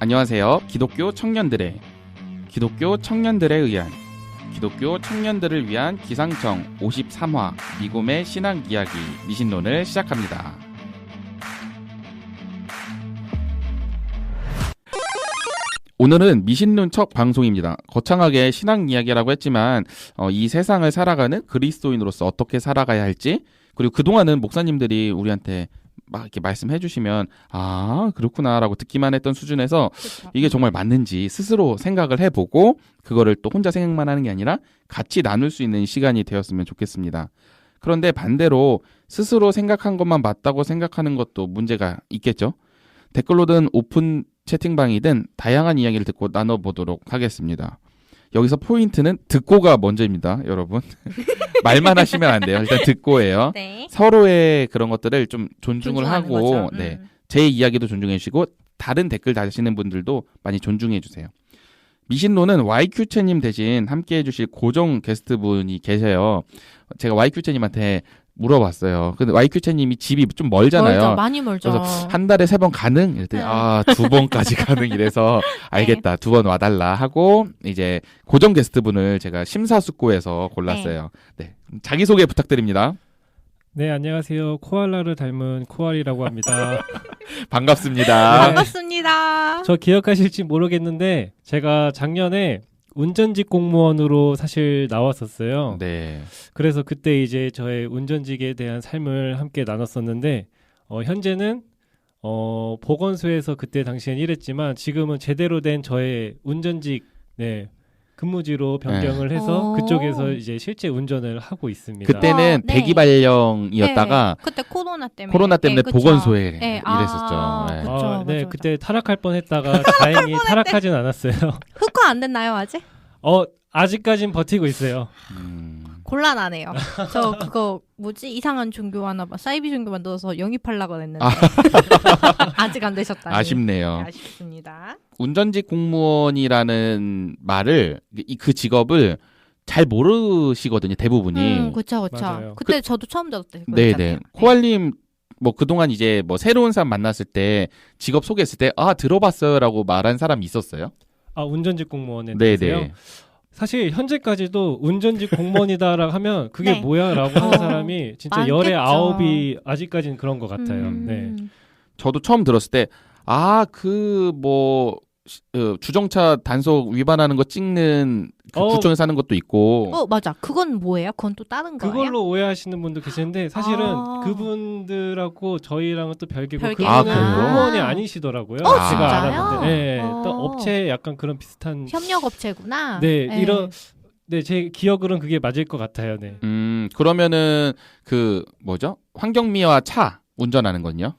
안녕하세요. 기독교 청년들에 의한 기상청 53화 미곰의 신앙 이야기 미신론을 시작합니다. 오늘은 미신론 첫 방송입니다. 거창하게 신앙 이야기라고 했지만 이 세상을 살아가는 그리스도인으로서 어떻게 살아가야 할지, 그리고 그동안은 목사님들이 우리한테 막 이렇게 말씀해 주시면 아 그렇구나라고 듣기만 했던 수준에서 그쵸. 이게 정말 맞는지 스스로 생각을 해보고 그거를 또 혼자 생각만 하는 게 아니라 같이 나눌 수 있는 시간이 되었으면 좋겠습니다. 그런데 반대로 스스로 생각한 것만 맞다고 생각하는 것도 문제가 있겠죠. 댓글로든 오픈 채팅방이든 다양한 이야기를 듣고 나눠보도록 하겠습니다. 여기서 포인트는 듣고가 먼저입니다, 여러분. 말만 하시면 안 돼요. 일단 듣고예요. 네. 서로의 그런 것들을 좀 존중을 하고, 네, 제 이야기도 존중해 주시고 다른 댓글 다시는 분들도 많이 존중해 주세요. 미신론은 YQ채님 대신 함께해 주실 고정 게스트분이 계세요. 제가 YQ채님한테 물어봤어요. 근데 YQ채님이 집이 좀 멀잖아요. 멀죠, 많이 멀죠. 그래서 한 달에 3번 가능? 이랬더니 2번까지 가능 이래서 알겠다. 2번 와달라 하고 이제 고정 게스트분을 제가 심사숙고해서 골랐어요. 네. 자기소개 부탁드립니다. 네, 안녕하세요. 코알라를 닮은 코알이라고 합니다. 반갑습니다. 네. 반갑습니다. 저 기억하실지 모르겠는데 제가 작년에 운전직 공무원으로 사실 나왔었어요. 네. 그래서 그때 이제 저의 운전직에 대한 삶을 함께 나눴었는데 현재는 보건소에서 그때 당시엔 일했지만 지금은 제대로 된 저의 운전직 근무지로 변경을 해서 그쪽에서 이제 실제 운전을 하고 있습니다. 그때는 대기 발령이었다가 그때 코로나 때문에 보건소에 일했었죠. 네, 그때 타락할 뻔했다가 다행히 타락하진 않았어요. 흑화 안 됐나요 아직? 아직까진 버티고 있어요. 곤란하네요. 저 그거 이상한 종교 하나 봐. 사이비 종교 만들어서 영입하려고 했는데 아직 안 되셨다니. 아쉽네요. 네, 아쉽습니다. 운전직 공무원이라는 말을, 그 직업을 잘 모르시거든요, 대부분이. 그쵸. 그때 저도 처음 들었대요. 네네. 코알님 그동안 이제 새로운 사람 만났을 때 직업 소개했을 때 들어봤어요라고 말한 사람이 있었어요? 운전직 공무원에 대해서요? 네네. 사실 현재까지도 운전직 공무원이다라고 하면 그게 뭐야라고 하는 사람이 진짜 열의 아홉이 아직까지는 그런 것 같아요. 네. 저도 처음 들었을 때 주정차 단속 위반하는 거 찍는 구청에서 하는 것도 있고. 맞아. 그건 뭐예요? 그건 또 다른 거예요? 그걸로 오해하시는 분도 계시는데 사실은 그분들하고 저희랑은 또 별개고 그분은 공무원이 아니시더라고요. 제가 알았는데. 네, 또 업체 약간 그런 비슷한 협력 업체구나. 네, 제 기억으로는 그게 맞을 것 같아요. 네. 그러면은 환경미화 차 운전하는 건요?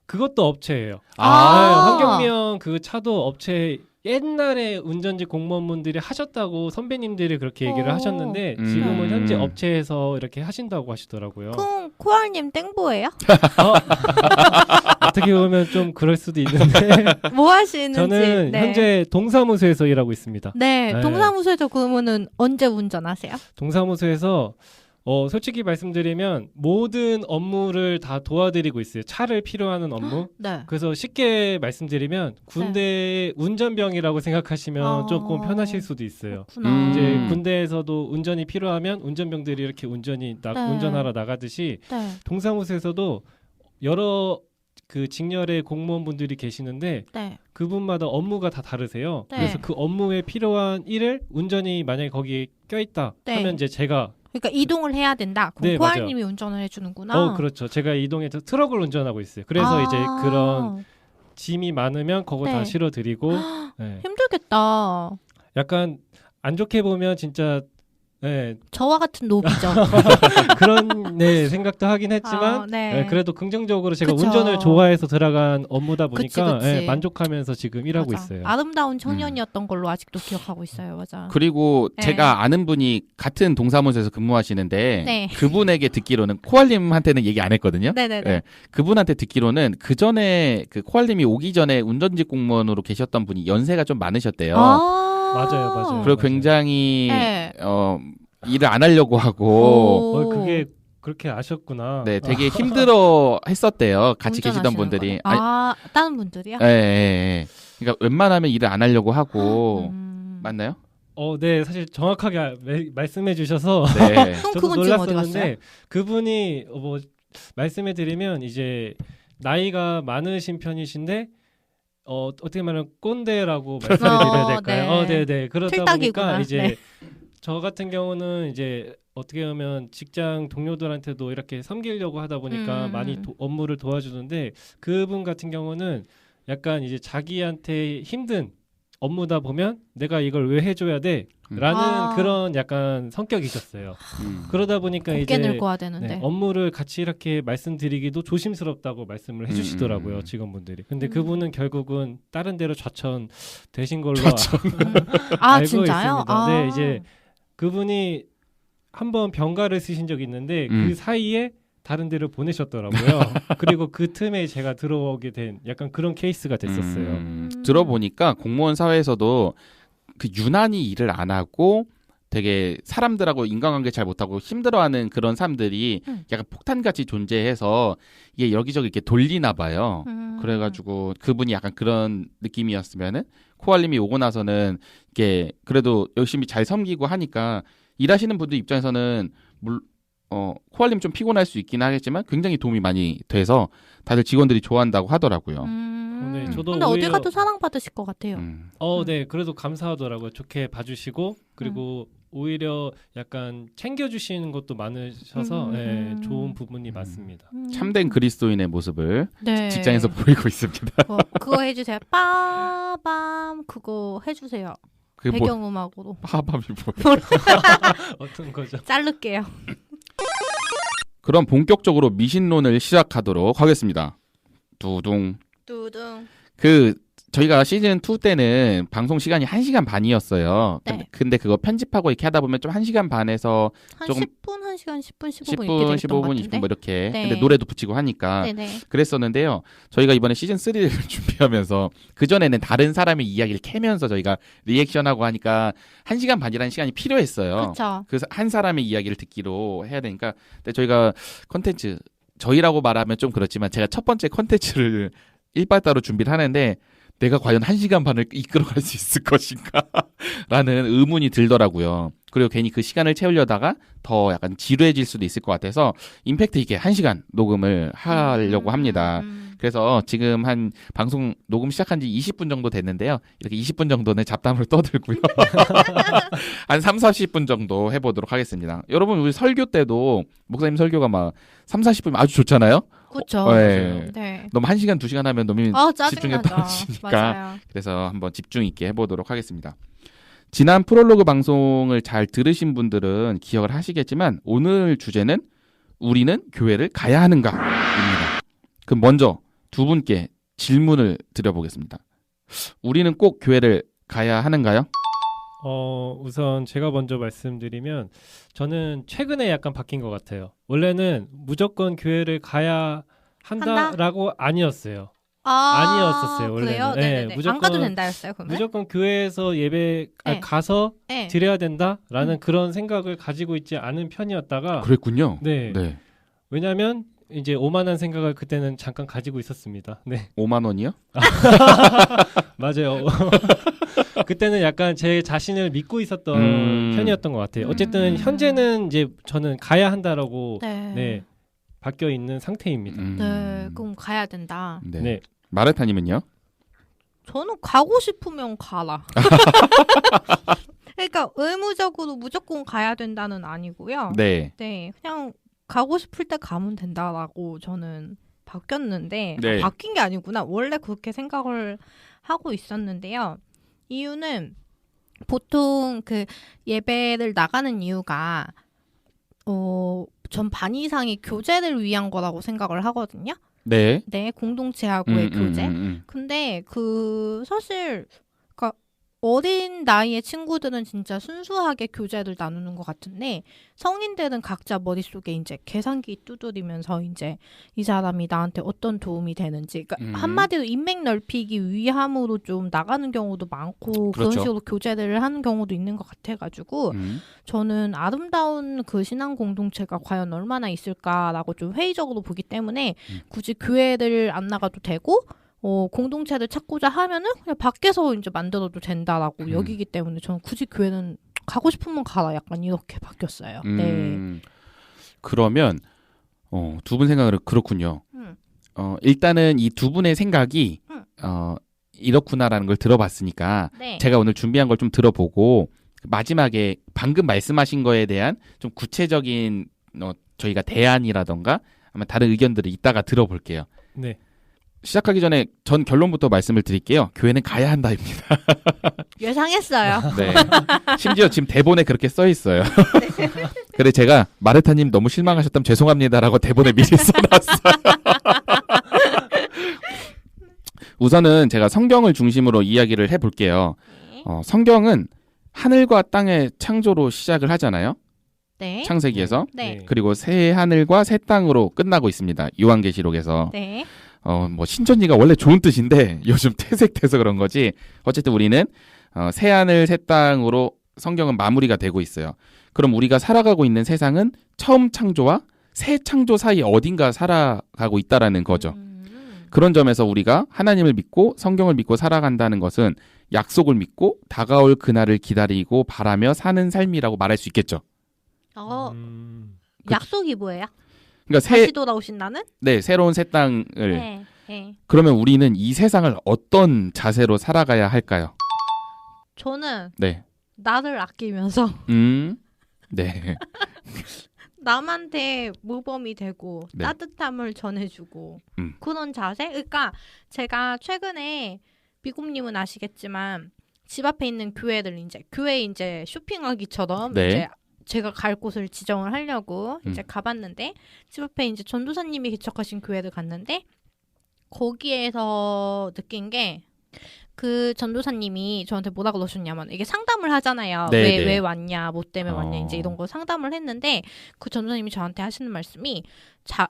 그것도 업체예요. 환경미화 그 차도 업체. 옛날에 운전직 공무원분들이 하셨다고 선배님들이 그렇게 얘기를 하셨는데 지금은 현재 업체에서 이렇게 하신다고 하시더라고요. 그럼 코알님 땡보예요? 어떻게 보면 좀 그럴 수도 있는데 뭐 하시는지. 저는 현재 동사무소에서 일하고 있습니다. 네, 동사무소에서 그러면은 언제 운전하세요? 동사무소에서 솔직히 말씀드리면 모든 업무를 다 도와드리고 있어요. 차를 필요하는 업무. 네. 그래서 쉽게 말씀드리면 군대 운전병이라고 생각하시면 조금 편하실 수도 있어요. 이제 군대에서도 운전이 필요하면 운전병들이 이렇게 운전하러 나가듯이 동사무소에서도 여러 그 직렬의 공무원분들이 계시는데 그분마다 업무가 다 다르세요. 그래서 그 업무에 필요한 일을 운전이 만약에 거기에 껴있다 하면 이제 제가 그러니까 이동을 해야 된다. 그럼 코알님이 운전을 해주는구나. 그렇죠. 제가 이동해서 트럭을 운전하고 있어요. 그래서 이제 그런 짐이 많으면 그거 다 실어드리고. 힘들겠다. 약간 안 좋게 보면 진짜 저와 같은 노비죠. 그런 생각도 하긴 했지만 그래도 긍정적으로 제가 운전을 좋아해서 들어간 업무다 보니까 만족하면서 지금 일하고 있어요. 아름다운 청년이었던 걸로 아직도 기억하고 있어요. 맞아. 그리고 제가 아는 분이 같은 동사무소에서 근무하시는데 그분에게 듣기로는 코알님한테는 얘기 안 했거든요. 네네네. 그분한테 듣기로는 그 전에 그 코알님이 오기 전에 운전직 공무원으로 계셨던 분이 연세가 좀 많으셨대요. 맞아요. 그리고 굉장히 일을 안 하려고 하고 그게 그렇게 아셨구나. 네, 되게 힘들어 했었대요. 같이 계시던 분들이. 다른 분들이요? 네. 그러니까 웬만하면 일을 안 하려고 하고 맞나요? 네, 사실 정확하게 말씀해 주셔서 네. 그럼 저도 그분 지금 어디 갔어요? 놀랐었는데 그분이 뭐 말씀해 드리면 이제 나이가 많으신 편이신데 어떻게 말하면 꼰대라고 말씀을 드려야 될까요? 네. 네. 그러다 틀딱이구나. 보니까 이제 네. 저 같은 경우는 이제 어떻게 보면 직장 동료들한테도 이렇게 섬기려고 하다 보니까 많이 업무를 도와주는데 그분 같은 경우는 약간 이제 자기한테 힘든 업무다 보면 내가 이걸 왜 해줘야 돼? 라는 그런 약간 성격이셨어요. 그러다 보니까 곱게 이제 늙어야 되는데. 네, 업무를 같이 이렇게 말씀드리기도 조심스럽다고 말씀을 해주시더라고요. 직원분들이. 근데 그분은 결국은 다른 데로 좌천 되신 걸로 알고 진짜요? 있습니다. 네, 이제 그분이 한번 병가를 쓰신 적이 있는데 그 사이에 다른 데를 보내셨더라고요. 그리고 그 틈에 제가 들어오게 된 약간 그런 케이스가 됐었어요. 들어보니까 공무원 사회에서도 그 유난히 일을 안 하고 되게 사람들하고 인간관계 잘 못하고 힘들어하는 그런 사람들이 약간 폭탄같이 존재해서 이게 여기저기 이렇게 돌리나 봐요. 그래가지고 그분이 약간 그런 느낌이었으면은 코알님이 오고 나서는 이게 그래도 열심히 잘 섬기고 하니까 일하시는 분들 입장에서는 코알님 좀 피곤할 수 있긴 하겠지만 굉장히 도움이 많이 돼서 다들 직원들이 좋아한다고 하더라고요. 네, 저도 근데 오히려 어디 가도 사랑받으실 것 같아요. 네, 그래도 감사하더라고요. 좋게 봐주시고 그리고 오히려 약간 챙겨주시는 것도 많으셔서 네, 좋은 부분이 많습니다. 참된 그리스도인의 모습을 네. 직장에서 보이고 있습니다. 그거 해주세요. 빠밤 그거 해주세요. 그게 배경음악으로. 빠밤이 뭐예요? 어떤 거죠? 자를게요. 그럼 본격적으로 미신론을 시작하도록 하겠습니다. 두둥. 저희가 시즌 2 때는 방송 시간이 1시간 반이었어요. 네. 근데 그거 편집하고 이렇게 하다 보면 좀 1시간 반에서 한 조금 10분, 1시간, 10분, 15분 10분, 이렇게 됐던 15분, 것 20분 뭐 이렇게. 네. 근데 노래도 붙이고 하니까 네네. 그랬었는데요. 저희가 이번에 시즌 3를 준비하면서 그전에는 다른 사람의 이야기를 캐면서 저희가 리액션하고 하니까 1시간 반이라는 시간이 필요했어요. 그렇죠. 그 한 사람의 이야기를 듣기로 해야 되니까. 근데 저희가 컨텐츠 저희라고 말하면 좀 그렇지만 제가 첫 번째 컨텐츠를 일발따로 준비를 하는데 내가 과연 1시간 반을 이끌어갈 수 있을 것인가 라는 의문이 들더라고요. 그리고 괜히 그 시간을 채우려다가 더 약간 지루해질 수도 있을 것 같아서 임팩트 있게 1시간 녹음을 하려고 합니다. 그래서 지금 한 방송 녹음 시작한 지 20분 정도 됐는데요. 이렇게 20분 정도는 잡담을 떠들고요. 한 3, 40분 정도 해보도록 하겠습니다. 여러분 우리 설교 때도 목사님 설교가 막 3, 40분 아주 좋잖아요. 그렇죠. 네. 네. 너무 1시간, 2시간 하면 너무 집중이 짜증나죠. 떨어지니까 맞아요. 그래서 한번 집중 있게 해보도록 하겠습니다. 지난 프롤로그 방송을 잘 들으신 분들은 기억을 하시겠지만 오늘 주제는 우리는 교회를 가야 하는가입니다. 그럼 먼저 두 분께 질문을 드려보겠습니다. 우리는 꼭 교회를 가야 하는가요? 우선 제가 먼저 말씀드리면 저는 최근에 약간 바뀐 것 같아요. 원래는 무조건 교회를 가야 한다라고 아니었어요. 아니었었어요, 원래는. 그래요? 네, 네네네. 안 무조건- 가도 된다였어요, 그러면? 무조건 교회에서 예배 네. 가서 네. 드려야 된다라는 그런 생각을 가지고 있지 않은 편이었다가 그랬군요. 네. 네. 왜냐하면 이제 오만한 생각을 그때는 잠깐 가지고 있었습니다. 네. 5만 원이요? 맞아요. 그때는 약간 제 자신을 믿고 있었던 편이었던 것 같아요. 어쨌든 현재는 이제 저는 가야 한다라고 네, 바뀌어 있는 상태입니다. 네, 그럼 가야 된다. 네. 네. 마르타님은요? 저는 가고 싶으면 가라. 그러니까 의무적으로 무조건 가야 된다는 아니고요. 네. 네, 그냥 가고 싶을 때 가면 된다라고 저는 바뀌었는데 네. 바뀐 게 아니구나. 원래 그렇게 생각을 하고 있었는데요. 이유는 보통 그 예배를 나가는 이유가 전 반 이상이 교제를 위한 거라고 생각을 하거든요. 네. 네, 공동체하고의 교제. 근데 사실 그러니까 어린 나이의 친구들은 진짜 순수하게 교제를 나누는 것 같은데 성인들은 각자 머릿속에 이제 계산기 두드리면서 이제 이 사람이 나한테 어떤 도움이 되는지 그러니까 한마디로 인맥 넓히기 위함으로 좀 나가는 경우도 많고 그런 그렇죠. 식으로 교제를 하는 경우도 있는 것 같아가지고 저는 아름다운 그 신앙 공동체가 과연 얼마나 있을까라고 좀 회의적으로 보기 때문에 굳이 교회를 안 나가도 되고 공동체를 찾고자 하면은 그냥 밖에서 이제 만들어도 된다라고 여기기 때문에 저는 굳이 교회는 가고 싶으면 가라 약간 이렇게 바뀌었어요. 네. 그러면 두 분 생각은 그렇군요. 일단은 이 두 분의 생각이 이렇구나라는 걸 들어봤으니까 네. 제가 오늘 준비한 걸 좀 들어보고 마지막에 방금 말씀하신 거에 대한 좀 구체적인 저희가 대안이라던가 아마 다른 의견들을 이따가 들어볼게요. 네. 시작하기 전에 전 결론부터 말씀을 드릴게요. 교회는 가야 한다입니다. 예상했어요. 네. 심지어 지금 대본에 그렇게 써 있어요. 그래 제가 마르타님 너무 실망하셨다면 죄송합니다라고 대본에 미리 써놨어요. 우선은 제가 성경을 중심으로 이야기를 해볼게요. 성경은 하늘과 땅의 창조로 시작을 하잖아요. 네. 창세기에서. 네. 그리고 새 하늘과 새 땅으로 끝나고 있습니다. 요한계시록에서. 네. 뭐 신천지가 원래 좋은 뜻인데 요즘 퇴색돼서 그런 거지. 어쨌든 우리는 새 하늘 새 땅으로 성경은 마무리가 되고 있어요. 그럼 우리가 살아가고 있는 세상은 처음 창조와 새 창조 사이 어딘가 살아가고 있다라는 거죠. 그런 점에서 우리가 하나님을 믿고 성경을 믿고 살아간다는 것은 약속을 믿고 다가올 그날을 기다리고 바라며 사는 삶이라고 말할 수 있겠죠. 약속이 뭐예요? 그러니까 다시 돌아오신 나는? 네, 새로운 새 땅을. 네. 네. 그러면 우리는 이 세상을 어떤 자세로 살아가야 할까요? 저는 네. 나를 아끼면서 네. 남한테 모범이 되고 네. 따뜻함을 전해주고 그런 자세? 그러니까 제가 최근에 미국님은 아시겠지만 집 앞에 있는 교회를 교회 이제 쇼핑하기처럼 네. 이제 제가 갈 곳을 지정을 하려고 이제 가봤는데 집 앞에 이제 전도사님이 개척하신 교회를 갔는데 거기에서 느낀 게 그 전도사님이 저한테 뭐라 그러셨냐면 이게 상담을 하잖아요. 네, 왜 왔냐, 뭐 때문에 왔냐 이제 이런 거 상담을 했는데 그 전도사님이 저한테 하시는 말씀이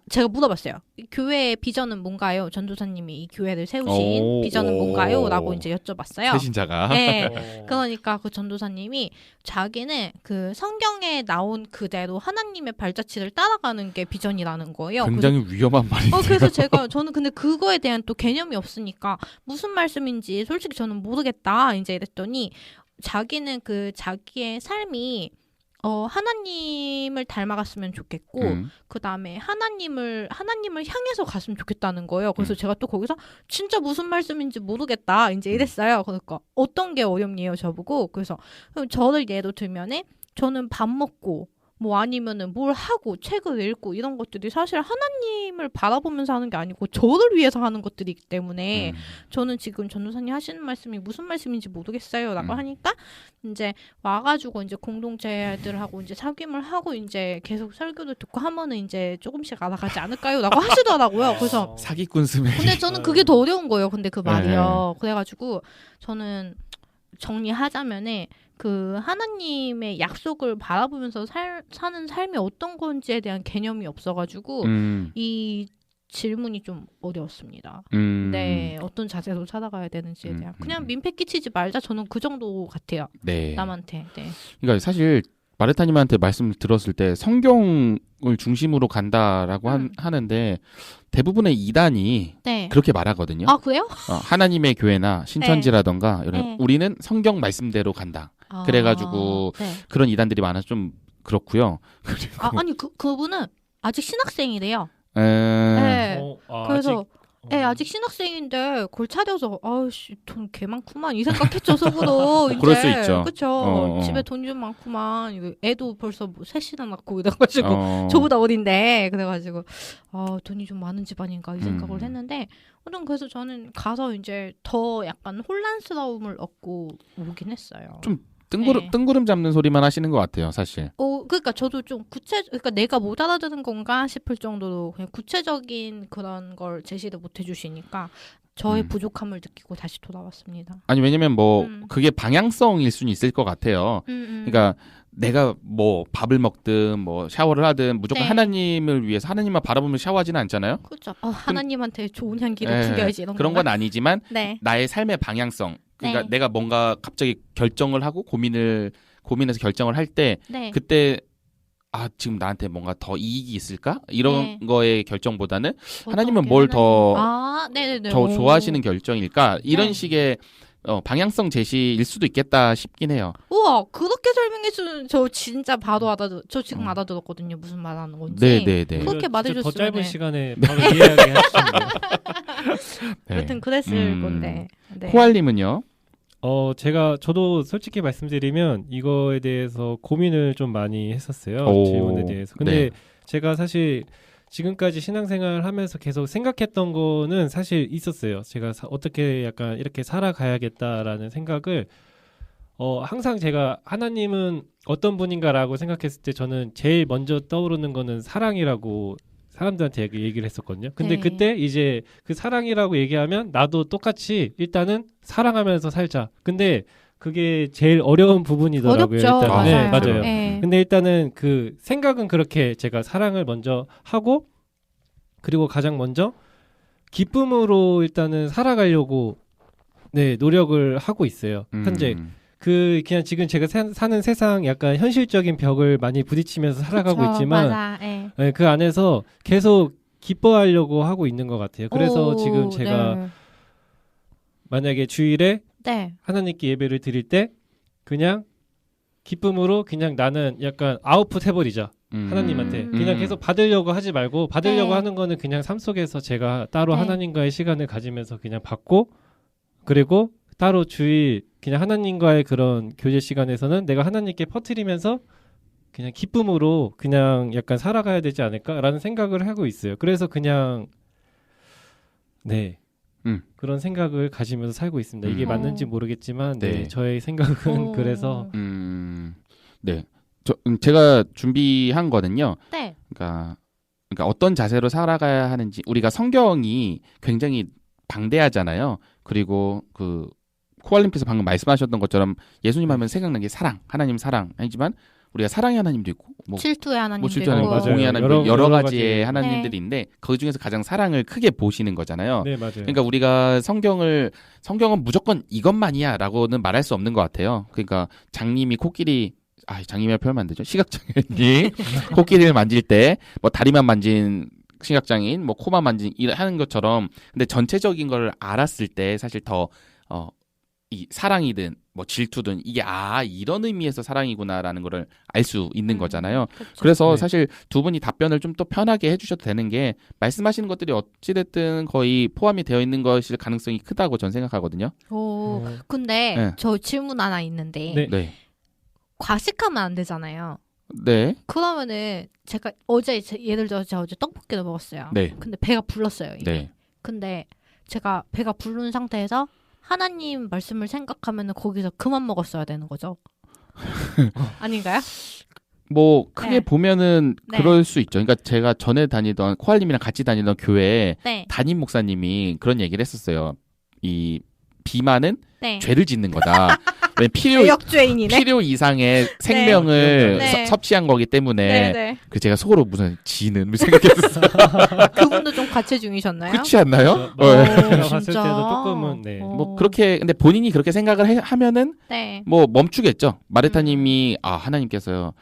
제가 물어봤어요. 이 교회의 비전은 뭔가요? 전도사님이 이 교회를 세우신 비전은 뭔가요? 라고 이제 여쭤봤어요. 새신자가. 네. 그러니까 그 전도사님이 자기는 그 성경에 나온 그대로 하나님의 발자취를 따라가는 게 비전이라는 거예요. 굉장히 위험한 말인데요. 그래서 저는 근데 그거에 대한 또 개념이 없으니까 무슨 말씀인지 솔직히 저는 모르겠다. 이제 이랬더니 자기는 그 자기의 삶이 하나님을 닮아갔으면 좋겠고 그 다음에 하나님을 향해서 갔으면 좋겠다는 거예요. 그래서 제가 또 거기서 진짜 무슨 말씀인지 모르겠다 이제 이랬어요. 그러니까 어떤 게 어렵니요 저보고. 그래서 저를 예로 들면은 저는 밥 먹고 뭐 아니면은 뭘 하고 책을 읽고 이런 것들이 사실 하나님을 바라보면서 하는 게 아니고 저를 위해서 하는 것들이기 때문에 저는 지금 전도사님 하시는 말씀이 무슨 말씀인지 모르겠어요 라고 하니까 이제 와가지고 이제 공동체들하고 이제 사귐을 하고 이제 계속 설교를 듣고 하면은 이제 조금씩 알아가지 않을까요 라고 하시더라고요. 그래서 사기꾼 스멜. 근데 저는 그게 더 어려운 거예요. 근데 그 말이요. 그래가지고 저는 정리하자면은 그 하나님의 약속을 바라보면서 사는 삶이 어떤 건지에 대한 개념이 없어가지고 이 질문이 좀 어려웠습니다. 네, 어떤 자세로 살아가야 되는지에 대한 그냥 민폐 끼치지 말자. 저는 그 정도 같아요. 네. 남한테. 네. 그러니까 사실 마르타님한테 말씀을 들었을 때 성경을 중심으로 간다라고 하는데 대부분의 이단이 네. 그렇게 말하거든요. 아 그래요? 하나님의 교회나 신천지라던가 이런 네. 우리는 성경 말씀대로 간다. 그래가지고 네. 그런 이단들이 많아서 좀 그렇고요. 아니 그분은 아직 신학생이래요. 네. 그래서 아직 신학생인데 그걸 차려서 아우씨 돈 개 많구만 이 생각했죠 속으로. 이제. 그럴 수 있죠. 그렇죠. 집에 돈 좀 많구만. 이거 애도 벌써 뭐 셋이나 낳고 이래가지고 저보다 어린데 그래가지고 돈이 좀 많은 집안인가 이 생각을 했는데 그래서 저는 가서 이제 더 약간 혼란스러움을 얻고 오긴 했어요. 좀 뜬구름 잡는 소리만 하시는 것 같아요, 사실. 그러니까 저도 좀 그러니까 내가 못 알아듣는 건가 싶을 정도로 그냥 구체적인 그런 걸 제시를 못 해주시니까 저의 부족함을 느끼고 다시 돌아왔습니다. 아니 왜냐면 뭐 그게 방향성일 수는 있을 것 같아요. 그러니까 내가 뭐 밥을 먹든 뭐 샤워를 하든 무조건 네. 하나님을 위해서 하나님만 바라보면 샤워하지는 않잖아요. 그렇죠. 하나님한테 좋은 향기를 풍겨야지 이런 그런 건 아니지만 네. 나의 삶의 방향성. 그러니까 네. 내가 뭔가 갑자기 결정을 하고 고민해서 결정을 할 때 네. 그때 지금 나한테 뭔가 더 이익이 있을까? 이런 네. 거의 결정보다는 하나님은 어떻게 뭘 더 네네네. 좋아하시는 결정일까? 이런 네. 식의 방향성 제시일 수도 있겠다 싶긴 해요. 우와, 그렇게 설명해주는 저 진짜 바로 저 지금 알아들었거든요. 무슨 말하는 건지. 네네네. 그렇게 말해줬으면 더 짧은 시간에 바로 이해하게 하시는데. 네. 여튼 그랬을 건데. 네. 코알님은요? 저도 솔직히 말씀드리면 이거에 대해서 고민을 좀 많이 했었어요. 오, 질문에 대해서. 근데 네. 제가 사실 지금까지 신앙생활 하면서 계속 생각했던 거는 사실 있었어요. 제가 어떻게 약간 이렇게 살아가야겠다라는 생각을 항상 제가 하나님은 어떤 분인가라고 생각했을 때 저는 제일 먼저 떠오르는 거는 사랑이라고 사람들한테 얘기를 했었거든요. 근데 네. 그때 이제 그 사랑이라고 얘기하면 나도 똑같이 일단은 사랑하면서 살자. 근데 그게 제일 어려운 부분이더라고요. 어렵죠. 일단은. 맞아요. 네, 맞아요. 네. 근데 일단은 그 생각은 그렇게 제가 사랑을 먼저 하고 그리고 가장 먼저 기쁨으로 일단은 살아가려고 노력을 하고 있어요. 현재 그냥 지금 제가 사는 세상 약간 현실적인 벽을 많이 부딪히면서 살아가고 그쵸, 있지만 맞아. 네. 네, 그 안에서 계속 기뻐하려고 하고 있는 것 같아요. 그래서 오, 지금 제가 만약에 주일에 네. 하나님께 예배를 드릴 때 그냥 기쁨으로 그냥 나는 약간 아웃풋 해버리자. 하나님한테 그냥 계속 받으려고 하지 말고 받으려고 하는 거는 그냥 삶 속에서 제가 따로 하나님과의 시간을 가지면서 그냥 받고 그리고 따로 주일 그냥 하나님과의 그런 교제 시간에서는 내가 하나님께 퍼뜨리면서 그냥 기쁨으로 그냥 약간 살아가야 되지 않을까라는 생각을 하고 있어요. 그래서 그냥 그런 생각을 가지면서 살고 있습니다. 이게 맞는지 모르겠지만 저의 생각은 그래서 네. 제가 준비한 거는요. 네. 그러니까 어떤 자세로 살아가야 하는지 우리가 성경이 굉장히 방대하잖아요. 그리고 그 코알님께서 방금 말씀하셨던 것처럼 예수님 하면 생각난 게 사랑, 하나님 사랑 아니지만 우리가 사랑의 하나님도 있고 질투의 하나님도 질투의 하나님, 있고 공의 하나님 여러 가지의 가지. 하나님들이 있는데 그 중에서 가장 사랑을 크게 보시는 거잖아요. 네, 맞아요. 그러니까 우리가 성경은 무조건 이것만이야라고는 말할 수 없는 것 같아요. 그러니까 장님이 코끼리 장님이라 표현하면 안 되죠. 시각장애인이 코끼리를 만질 때 뭐 다리만 만진 시각장애인, 뭐 코만 만진 하는 것처럼 근데 전체적인 걸 알았을 때 사실 더 이 사랑이든 뭐 질투든 이게 이런 의미에서 사랑이구나라는 거를 알 수 있는 거잖아요. 그쵸. 그래서 사실 두 분이 답변을 좀 또 편하게 해주셔도 되는 게 말씀하시는 것들이 어찌됐든 거의 포함이 되어 있는 것일 가능성이 크다고 전 생각하거든요. 근데 저 질문 하나 있는데 네. 과식하면 안 되잖아요. 네. 그러면은 제가 예를 들어서 제가 어제 떡볶이를 먹었어요. 네. 근데 배가 불렀어요. 이게. 네. 근데 제가 배가 부른 상태에서 하나님 말씀을 생각하면은 거기서 그만 먹었어야 되는 거죠. 아닌가요? 뭐 크게 네. 보면은 네. 그럴 수 있죠. 그러니까 제가 전에 다니던 코알님이랑 같이 다니던 교회에 담임 목사님이 그런 얘기를 했었어요. 이 비만은 죄를 짓는 거다. 왜 필요 이상의 생명을 섭취한 거기 때문에 그 제가 속으로 무슨 지는 생각했었어요. 그분도 좀 가체 중이셨나요? 그렇지 않나요? 제가 봤을 때도 조금은 뭐 그렇게 근데 본인이 그렇게 생각을 하면은 뭐 멈추겠죠. 마르타님이 하나님께서요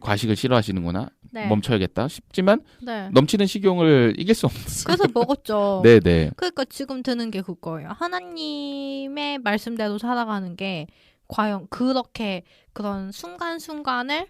과식을 싫어하시는구나. 멈춰야겠다 싶지만 넘치는 식욕을 이길 수 없었어요. 그래서 먹었죠. 네네. 그러니까 지금 드는 게 그거예요. 하나님의 말씀대로 살아가는 게 과연 그렇게 그런 순간순간을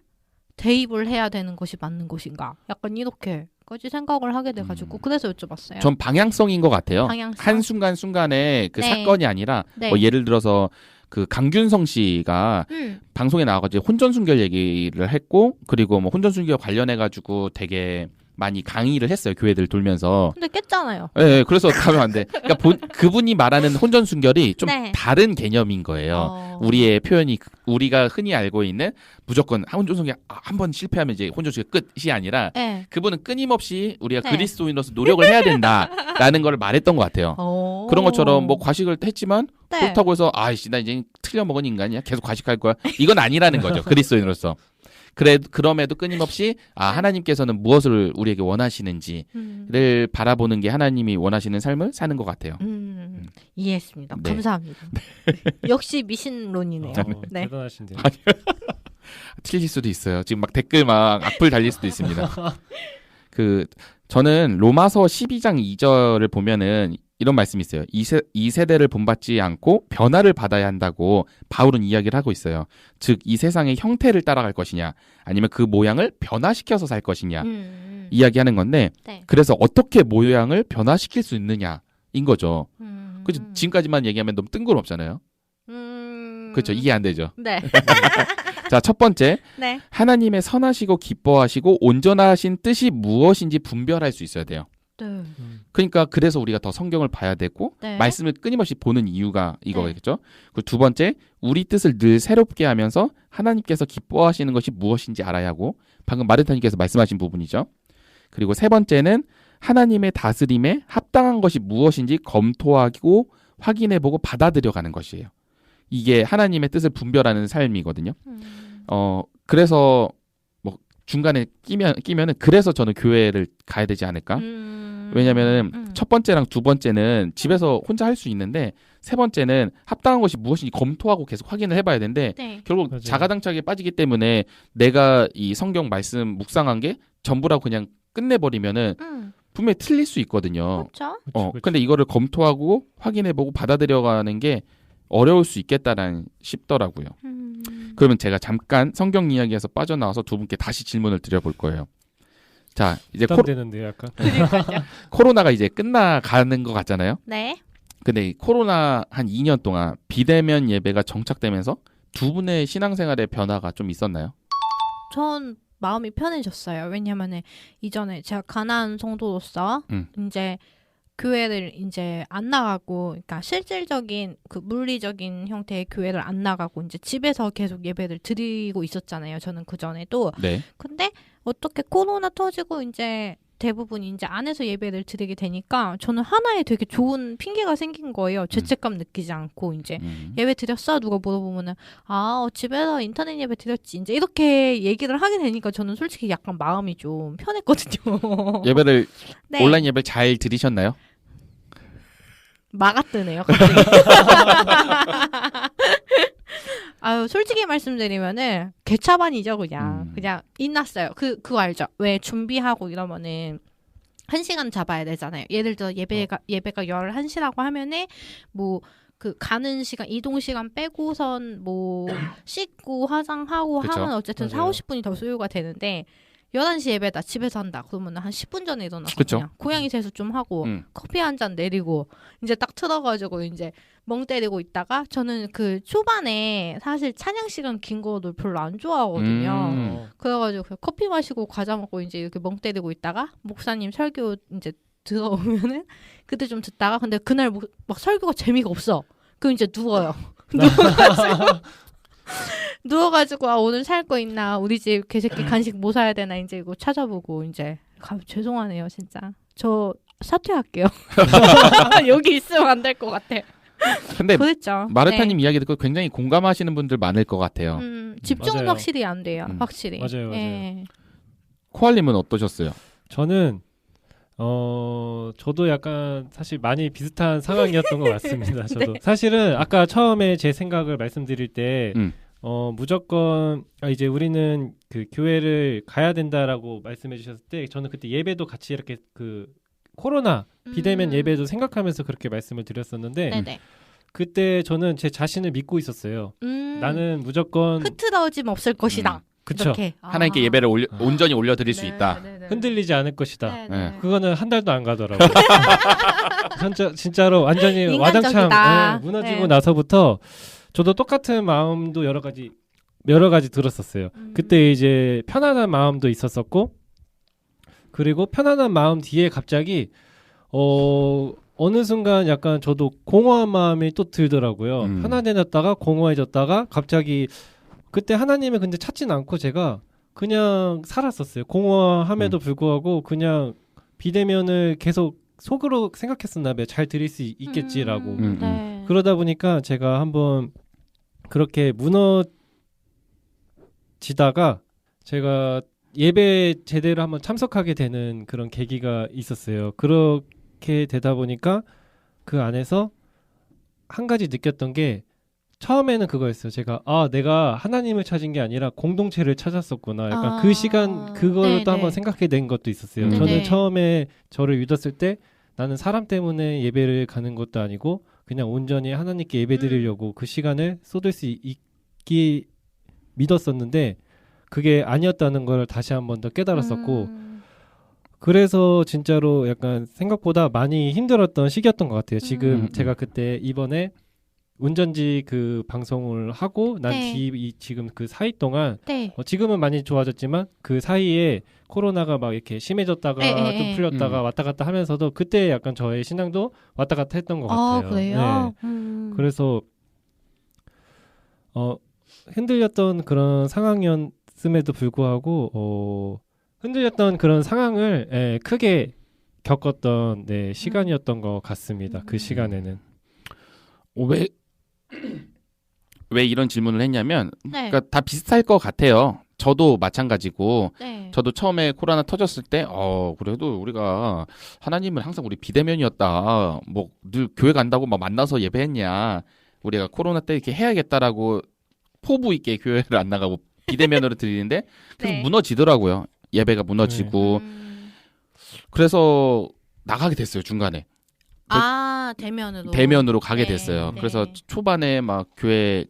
대입을 해야 되는 것이 맞는 것인가? 약간 이렇게까지 생각을 하게 돼가지고 그래서 여쭤봤어요. 전 방향성인 것 같아요. 한 순간순간에 그 사건이 아니라 뭐 예를 들어서 그 강균성 씨가 방송에 나와가지고 혼전순결 얘기를 했고 그리고 뭐 혼전순결 관련해가지고 되게 많이 강의를 했어요. 교회들 돌면서. 근데 깼잖아요. 네, 그래서 가면 안 돼. 그러니까 그분이 말하는 혼전순결이 좀 다른 개념인 거예요. 우리의 표현이 우리가 흔히 알고 있는 무조건 혼전순결 한 번 실패하면 이제 혼전순결 끝이 아니라 그분은 끊임없이 우리가 그리스도인으로서 노력을 해야 된다라는 걸 말했던 것 같아요. 그런 것처럼 뭐 과식을 했지만 그렇다고 해서 나 이제 틀려 먹은 인간이야. 계속 과식할 거야. 이건 아니라는 거죠. 그리스도인으로서. 그럼에도 끊임없이 하나님께서는 무엇을 우리에게 원하시는지를 바라보는 게 하나님이 원하시는 삶을 사는 것 같아요. 이해했습니다. 감사합니다. 역시 미신론이네요. 대단하신데요. 틀릴 수도 있어요. 지금 막 댓글 막 악플 달릴 수도 있습니다. 저는 로마서 12장 2절을 보면은 이런 말씀이 있어요. 이 세대를 본받지 않고 변화를 받아야 한다고 바울은 이야기를 하고 있어요. 즉, 이 세상의 형태를 따라갈 것이냐, 아니면 그 모양을 변화시켜서 살 것이냐, 이야기하는 건데, 네. 그래서 어떻게 모양을 변화시킬 수 있느냐인 거죠. 그죠? 지금까지만 얘기하면 너무 뜬금없잖아요. 그렇죠. 이해 안 되죠. 네. 자, 첫 번째, 네. 하나님의 선하시고 기뻐하시고 온전하신 뜻이 무엇인지 분별할 수 있어야 돼요. 네. 그러니까 그래서 우리가 더 성경을 봐야 되고 네. 말씀을 끊임없이 보는 이유가 이거겠죠. 그리고 두 번째, 우리 뜻을 늘 새롭게 하면서 하나님께서 기뻐하시는 것이 무엇인지 알아야 하고, 방금 마르타님께서 말씀하신 부분이죠. 그리고 세 번째는 하나님의 다스림에 합당한 것이 무엇인지 검토하고 확인해보고 받아들여가는 것이에요. 이게 하나님의 뜻을 분별하는 삶이거든요. 그래서 뭐 중간에 끼면은 그래서 저는 교회를 가야 되지 않을까? 왜냐면은 첫 번째랑 두 번째는 집에서 혼자 할 수 있는데, 세 번째는 합당한 것이 무엇인지 검토하고 계속 확인을 해봐야 되는데, 네. 결국 맞아요. 자가당착에 빠지기 때문에 내가 이 성경 말씀 묵상한 게 전부라고 그냥 끝내버리면은 분명히 틀릴 수 있거든요. 그렇죠. 근데 이거를 검토하고 확인해보고 받아들여가는 게 어려울 수 있겠다라는 싶더라고요. 그러면 제가 잠깐 성경 이야기에서 빠져나와서 두 분께 다시 질문을 드려볼 거예요. 자, 이제 부담되는데요, 약간. 코로나가 이제 끝나가는 것 같잖아요. 네. 근데 이 코로나 한 2년 동안 비대면 예배가 정착되면서 두 분의 신앙생활의 변화가 좀 있었나요? 전 마음이 편해졌어요. 왜냐면은 이전에 제가 가난한 성도로서 이제 교회를 이제 안 나가고, 그러니까 실질적인 그 물리적인 형태의 교회를 안 나가고 이제 집에서 계속 예배를 드리고 있었잖아요. 저는 그 전에도. 네. 근데 어떻게 코로나 터지고 이제 대부분 이제 안에서 예배를 드리게 되니까 저는 하나의 되게 좋은 핑계가 생긴 거예요. 죄책감 느끼지 않고 이제 예배 드렸어? 누가 물어보면은 집에서 인터넷 예배 드렸지. 이제 이렇게 얘기를 하게 되니까 저는 솔직히 약간 마음이 좀 편했거든요. 예배를 네. 온라인 예배를 잘 들으셨나요? 막아뜨네요, 갑자기. 솔직히 말씀드리면은 개차반이죠, 그냥. 그냥 인났어요. 그거 알죠? 왜 준비하고 이러면은 1시간 잡아야 되잖아요. 예를 들어 예배가 11시라고 하면은 뭐 그 가는 시간, 이동 시간 빼고선 뭐 씻고 화장하고 그쵸? 하면 어쨌든 맞아요. 40, 50분이 더 소요가 되는데 11시 예배다 집에서 한다 그러면 한 10분 전에 일어나서 그쵸? 그냥 고양이 세수 좀 하고 커피 한 잔 내리고 이제 딱 틀어가지고 이제 멍 때리고 있다가, 저는 그 초반에 사실 찬양 시간 긴 거도 별로 안 좋아하거든요. 그래가지고 그냥 커피 마시고 과자 먹고 이제 이렇게 멍 때리고 있다가 목사님 설교 이제 들어오면은 그때 좀 듣다가, 근데 그날 막 설교가 재미가 없어. 그럼 이제 누워요. 누워가지고 오늘 살 거 있나, 우리 집 개새끼 간식 뭐 사야 되나 이제 이거 찾아보고 이제 죄송하네요 진짜. 저 사퇴할게요. 여기 있으면 안 될 것 같아. 근데 그랬죠. 마르타님 이야기 듣고 굉장히 공감하시는 분들 많을 것 같아요. 집중은 맞아요. 확실히 안 돼요. 확실히. 맞아요. 예. 코알님은 어떠셨어요? 저는 저도 약간 사실 많이 비슷한 상황이었던 것 같습니다. 저도 네. 사실은 아까 처음에 제 생각을 말씀드릴 때 무조건 이제 우리는 그 교회를 가야 된다라고 말씀해 주셨을 때, 저는 그때 예배도 같이 이렇게 그 코로나 비대면 예배도 생각하면서 그렇게 말씀을 드렸었는데, 네네. 그때 저는 제 자신을 믿고 있었어요. 나는 무조건 흐트러짐 없을 것이다. 그쵸. 이렇게. 하나님께 예배를 온전히 올려드릴 수 있다. 흔들리지 않을 것이다. 네네. 그거는 한 달도 안 가더라고요. 진짜로 완전히 와장창 인간적이다. 무너지고 네. 나서부터 저도 똑같은 마음도 여러 가지 들었었어요. 그때 이제 편안한 마음도 있었었고, 그리고 편안한 마음 뒤에 갑자기 어느 순간 약간 저도 공허한 마음이 또 들더라고요. 편안해졌다가 공허해졌다가 갑자기, 그때 하나님을 근데 찾진 않고 제가 그냥 살았었어요. 공허함에도 불구하고 그냥 비대면을 계속 속으로 생각했었나 봐요. 잘 드릴 수 있겠지라고. 네. 그러다 보니까 제가 한번 그렇게 무너지다가 제가 예배 제대로 한번 참석하게 되는 그런 계기가 있었어요. 그렇게 되다 보니까 그 안에서 한 가지 느꼈던 게, 처음에는 그거였어요. 제가 내가 하나님을 찾은 게 아니라 공동체를 찾았었구나. 약간 그 시간 그걸 또 한번 생각하게 된 것도 있었어요. 저는 처음에 저를 믿었을 때 나는 사람 때문에 예배를 가는 것도 아니고 그냥 온전히 하나님께 예배드리려고 그 시간을 쏟을 수 있기 믿었었는데 그게 아니었다는 걸 다시 한 번 더 깨달았었고 그래서 진짜로 약간 생각보다 많이 힘들었던 시기였던 것 같아요. 지금 제가 그때 이번에 운전지 그 방송을 하고 난 지금 그 사이 동안 지금은 많이 좋아졌지만 그 사이에 코로나가 막 이렇게 심해졌다가 좀 풀렸다가 왔다 갔다 하면서도 그때 약간 저의 신앙도 왔다 갔다 했던 것 같아요. 그래요? 네. 그래서 흔들렸던 그런 상황이었음에도 불구하고 흔들렸던 그런 상황을 크게 겪었던 시간이었던 것 같습니다. 그 시간에는. 왜 이런 질문을 했냐면 그러니까 다 비슷할 것 같아요. 저도 마찬가지고 저도 처음에 코로나 터졌을 때 그래도 우리가 하나님은 항상 우리 비대면이었다. 뭐 늘 교회 간다고 막 만나서 예배했냐. 우리가 코로나 때 이렇게 해야겠다라고 포부 있게 교회를 안 나가고 비대면으로 드리는데 계속 무너지더라고요. 예배가 무너지고 그래서 나가게 됐어요. 중간에. 대면으로 가게 됐어요. 그래서 초반에 막 교회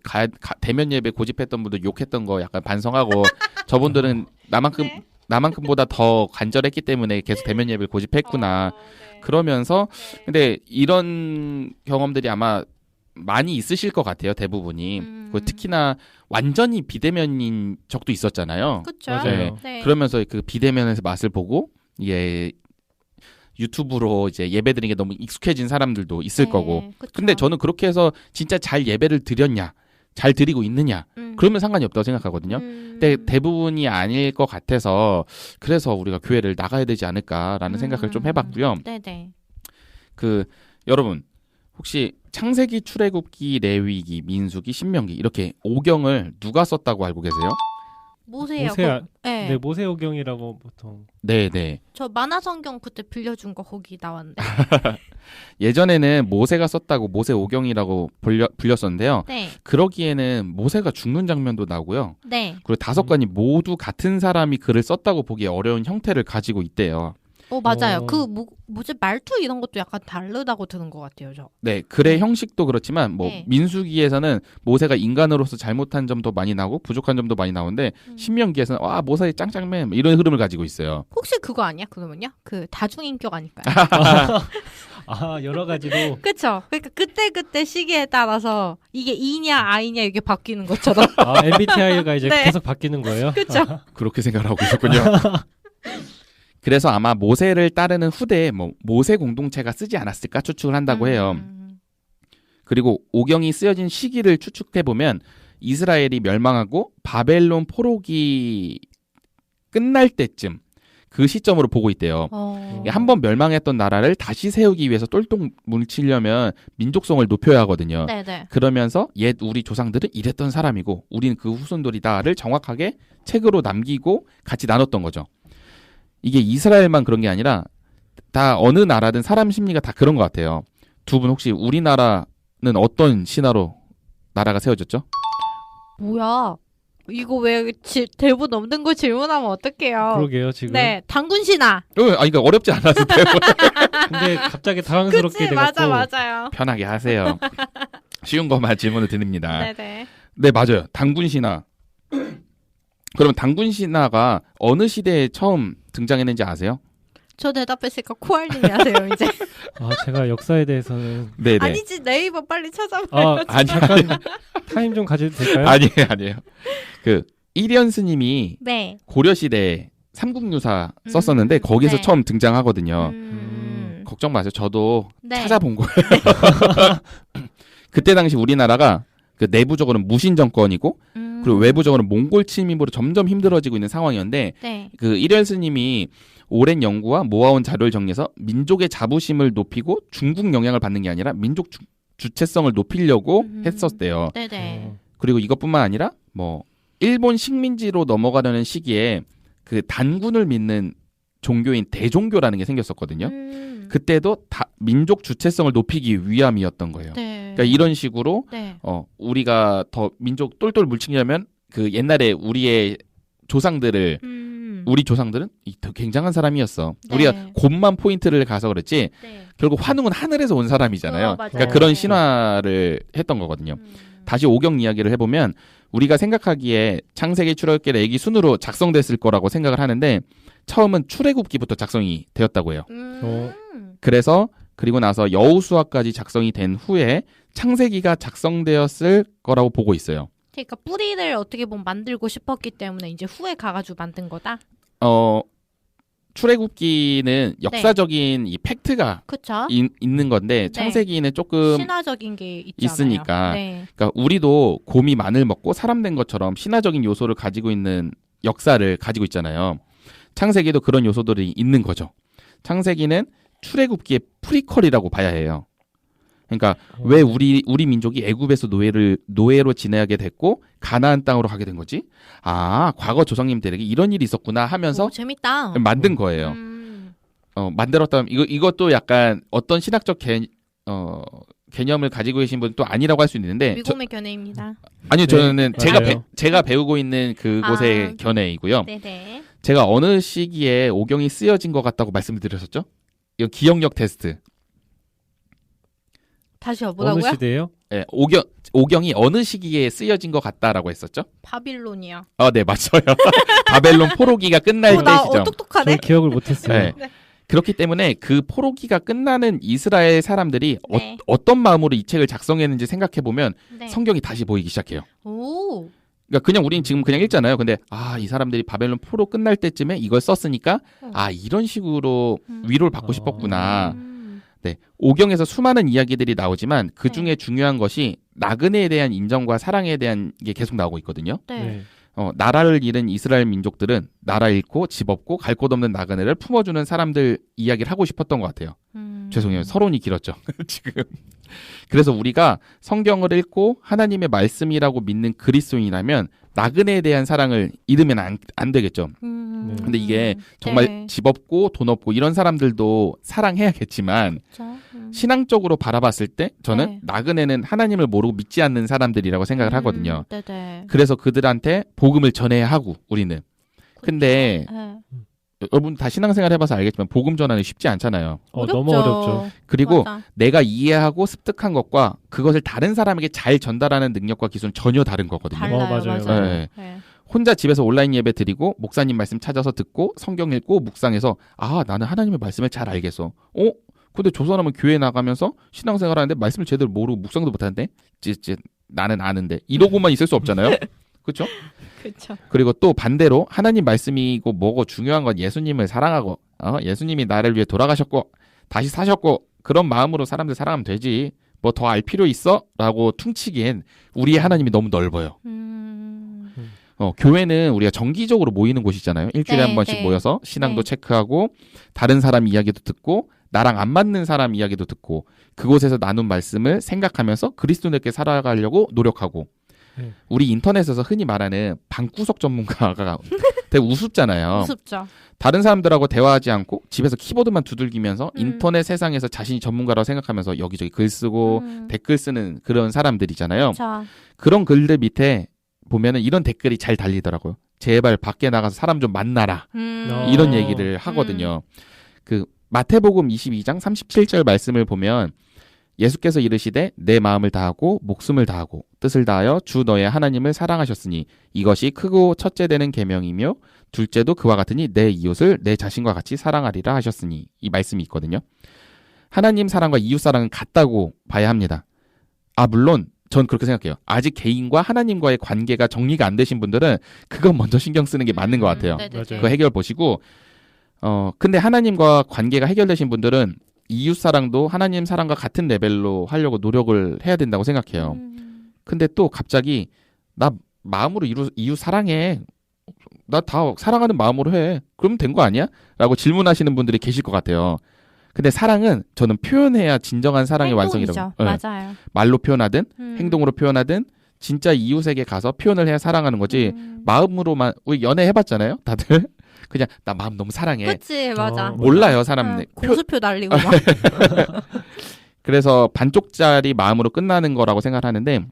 대면 예배 고집했던 분들 욕했던 거 약간 반성하고 저분들은 나만큼보다 더 간절했기 때문에 계속 대면 예배를 고집했구나. 그러면서 근데 이런 경험들이 아마 많이 있으실 것 같아요. 대부분이. 특히나 완전히 비대면인 적도 있었잖아요. 그렇죠. 맞아요. 그러면서 그 비대면에서 맛을 보고 유튜브로 이제 예배드리는 게 너무 익숙해진 사람들도 있을 거고. 그쵸. 근데 저는 그렇게 해서 진짜 잘 예배를 드렸냐, 잘 드리고 있느냐, 그러면 상관이 없다고 생각하거든요. 근데 대부분이 아닐 것 같아서 그래서 우리가 교회를 나가야 되지 않을까라는 생각을 좀 해봤고요. 여러분 혹시 창세기, 출애굽기, 레위기, 민수기, 신명기 이렇게 오경을 누가 썼다고 알고 계세요? 모세요. 네, 모세오경이라고 보통. 네. 저 만화성경 그때 빌려준 거 거기 나왔는데. 예전에는 모세가 썼다고 모세오경이라고 불렸었는데요. 그러기에는 모세가 죽는 장면도 나오고요. 그리고 5권이 모두 같은 사람이 글을 썼다고 보기 어려운 형태를 가지고 있대요. 맞아요. 그 뭐지 말투 이런 것도 약간 다르다고 들은 것 같아요, 저. 네, 글의 형식도 그렇지만 민수기에서는 모세가 인간으로서 잘못한 점도 많이 나오고 부족한 점도 많이 나오는데 신명기에서는 모세의 짱짱맨 이런 흐름을 가지고 있어요. 혹시 그거 아니야? 그러면요? 그 다중인격 아닐까요? 여러 가지로. 그렇죠. 그러니까 그때 시기에 따라서 이게 이냐 아이냐 이게 바뀌는 것처럼. MBTI가 이제 계속 바뀌는 거예요? 그렇죠. 그렇게 생각을 하고 있었군요. 그래서 아마 모세를 따르는 후대에 모세 공동체가 쓰지 않았을까 추측을 한다고 해요. 그리고 오경이 쓰여진 시기를 추측해보면 이스라엘이 멸망하고 바벨론 포로기 끝날 때쯤 그 시점으로 보고 있대요. 한번 멸망했던 나라를 다시 세우기 위해서 똘똘 뭉치려면 민족성을 높여야 하거든요. 그러면서 옛 우리 조상들은 이랬던 사람이고 우리는 그 후손들이다를 정확하게 책으로 남기고 같이 나눴던 거죠. 이게 이스라엘만 그런 게 아니라 다 어느 나라든 사람 심리가 다 그런 것 같아요. 두 분 혹시 우리나라는 어떤 신화로 나라가 세워졌죠? 뭐야? 이거 왜 대본 없는 거 질문하면 어떡해요? 그러게요, 지금. 네, 당군 신화. 이거 어렵지 않아서 대본. 근데 갑자기 당황스럽게 돼갖고. 맞아요. 편하게 하세요. 쉬운 것만 질문을 드립니다. 네. 네, 맞아요. 당군 신화. 그러면 당군 신화가 어느 시대에 처음 등장했는지 아세요? 저 대답했으니까 코알님이 하세요 이제. 제가 역사에 대해서는. 네네. 아니지 네이버 빨리 찾아봐요. 잠깐 타임 좀 가져도 될까요? 아니에요. 그 일현 스님이 고려 시대에 삼국유사 썼었는데 거기서 처음 등장하거든요. 걱정 마세요. 저도 찾아본 거예요. 그때 당시 우리나라가 그 내부적으로는 무신 정권이고 그리고 외부적으로는 몽골 침입으로 점점 힘들어지고 있는 상황이었는데 그 일현 스님이 오랜 연구와 모아온 자료를 정리해서 민족의 자부심을 높이고 중국 영향을 받는 게 아니라 민족 주체성을 높이려고 했었대요. 그리고 이것뿐만 아니라 일본 식민지로 넘어가려는 시기에 그 단군을 믿는 종교인 대종교라는 게 생겼었거든요. 그때도 다 민족 주체성을 높이기 위함이었던 거예요. 네. 그러니까 이런 식으로 네. 우리가 더 민족 똘똘 뭉치려면 그 옛날에 우리의 조상들을 우리 조상들은 더 굉장한 사람이었어. 네. 우리가 곰만 포인트를 가서 그렇지 네. 결국 환웅은 하늘에서 온 사람이잖아요. 맞아요. 그러니까 그런 신화를 했던 거거든요. 다시 오경 이야기를 해보면 우리가 생각하기에 창세기 출애굽기 레위기 순으로 작성됐을 거라고 생각을 하는데 처음은 출애굽기부터 작성이 되었다고 해요. 그래서 그리고 나서 여호수아까지 작성이 된 후에 창세기가 작성되었을 거라고 보고 있어요. 그러니까 뿌리를 어떻게 보면 만들고 싶었기 때문에 이제 후에 가가지고 만든 거다. 출애굽기는 역사적인 이 팩트가 그쵸? 있는 건데 창세기는 조금 신화적인 게 있잖아요. 있으니까. 네. 그러니까 우리도 곰이 마늘 먹고 사람 된 것처럼 신화적인 요소를 가지고 있는 역사를 가지고 있잖아요. 창세기도 그런 요소들이 있는 거죠. 창세기는 출애굽기의 프리퀄이라고 봐야 해요. 그러니까 왜 우리 민족이 애굽에서 노예로 지내게 됐고 가나안 땅으로 가게 된 거지? 아, 과거 조상님들에게 이런 일이 있었구나 하면서 재밌다. 만든 거예요. 만들었다면 이것도 약간 어떤 신학적 개념을 가지고 계신 분은 또 아니라고 할 수 있는데 미국의 견해입니다. 아니요, 저는 맞아요. 제가 배우고 있는 그곳의 견해이고요. 네네. 제가 어느 시기에 오경이 쓰여진 것 같다고 말씀을 드렸었죠? 이거 기억력 테스트. 다시 어느 뭐라고요? 시대예요? 네, 오경이 어느 시기에 쓰여진 것 같다라고 했었죠? 바빌론이요. 네, 맞아요. 바벨론 포로기가 끝날 나 때시죠. 똑똑하네. 저 기억을 못했어요. 네. 그렇기 때문에 그 포로기가 끝나는 이스라엘 사람들이 네. 어떤 마음으로 이 책을 작성했는지 생각해보면 네. 성경이 다시 보이기 시작해요. 오. 그러니까 그냥 우리는 지금 그냥 읽잖아요. 근데 이 사람들이 바벨론 포로 끝날 때쯤에 이걸 썼으니까 이런 식으로 위로를 받고 싶었구나. 네, 오경에서 수많은 이야기들이 나오지만 그 중에 중요한 것이 나그네에 대한 인정과 사랑에 대한 게 계속 나오고 있거든요. 네. 나라를 잃은 이스라엘 민족들은 나라 잃고 집 없고 갈 곳 없는 나그네를 품어주는 사람들 이야기를 하고 싶었던 것 같아요. 죄송해요. 서론이 길었죠. 지금. 그래서 우리가 성경을 읽고 하나님의 말씀이라고 믿는 그리스도인이라면 나그네에 대한 사랑을 잃으면 안 되겠죠. 근데 이게 정말 집 없고 돈 없고 이런 사람들도 사랑해야겠지만 신앙적으로 바라봤을 때 저는 나그네는 하나님을 모르고 믿지 않는 사람들이라고 생각을 하거든요. 그래서 그들한테 복음을 전해야 하고 우리는. 근데 여러분 다 신앙생활 해봐서 알겠지만 복음 전하는 쉽지 않잖아요. 너무 어렵죠. 그리고 맞아. 내가 이해하고 습득한 것과 그것을 다른 사람에게 잘 전달하는 능력과 기술은 전혀 다른 거거든요. 달라요. 맞아요. 네. 혼자 집에서 온라인 예배 드리고 목사님 말씀 찾아서 듣고 성경 읽고 묵상해서 나는 하나님의 말씀을 잘 알겠어. 근데 저 사람은 교회 나가면서 신앙생활 하는데 말씀을 제대로 모르고 묵상도 못하는데 나는 아는데 이러고만 있을 수 없잖아요. 그렇죠? 그렇죠. 그리고 또 반대로 하나님 말씀이고 뭐고 중요한 건 예수님을 사랑하고 예수님이 나를 위해 돌아가셨고 다시 사셨고 그런 마음으로 사람들 사랑하면 되지 뭐 더 알 필요 있어? 라고 퉁치기엔 우리의 하나님이 너무 넓어요. 교회는 우리가 정기적으로 모이는 곳이잖아요. 일주일에 한 번씩 모여서 신앙도 체크하고 다른 사람 이야기도 듣고 나랑 안 맞는 사람 이야기도 듣고 그곳에서 나눈 말씀을 생각하면서 그리스도인께 살아가려고 노력하고 우리 인터넷에서 흔히 말하는 방구석 전문가가 되게 우습잖아요. 우습죠. 다른 사람들하고 대화하지 않고 집에서 키보드만 두들기면서 인터넷 세상에서 자신이 전문가라고 생각하면서 여기저기 글 쓰고 댓글 쓰는 그런 사람들이잖아요. 그쵸. 그런 글들 밑에 보면은 이런 댓글이 잘 달리더라고요. 제발 밖에 나가서 사람 좀 만나라. 이런 얘기를 하거든요. 그 마태복음 22장 37절 말씀을 보면 예수께서 이르시되 내 마음을 다하고 목숨을 다하고 뜻을 다하여 주 너의 하나님을 사랑하셨으니 이것이 크고 첫째 되는 계명이며 둘째도 그와 같으니 내 이웃을 내 자신과 같이 사랑하리라 하셨으니 이 말씀이 있거든요. 하나님 사랑과 이웃 사랑은 같다고 봐야 합니다. 물론 전 그렇게 생각해요. 아직 개인과 하나님과의 관계가 정리가 안 되신 분들은 그건 먼저 신경 쓰는 게 맞는 것 같아요. 그거 해결 보시고 근데 하나님과 관계가 해결되신 분들은 이웃 사랑도 하나님 사랑과 같은 레벨로 하려고 노력을 해야 된다고 생각해요. 근데 또 갑자기 나 마음으로 이웃 사랑해. 나 다 사랑하는 마음으로 해. 그러면 된 거 아니야? 라고 질문하시는 분들이 계실 것 같아요. 근데 사랑은 저는 표현해야 진정한 사랑의 완성이라고. 맞아요. 말로 표현하든 행동으로 표현하든 진짜 이웃에게 가서 표현을 해야 사랑하는 거지. 마음으로만 우리 연애 해봤잖아요, 다들. 그냥 나 마음 너무 사랑해. 그치 맞아. 몰라요 사람들. 공수표 날리고 막. 그래서 반쪽짜리 마음으로 끝나는 거라고 생각하는데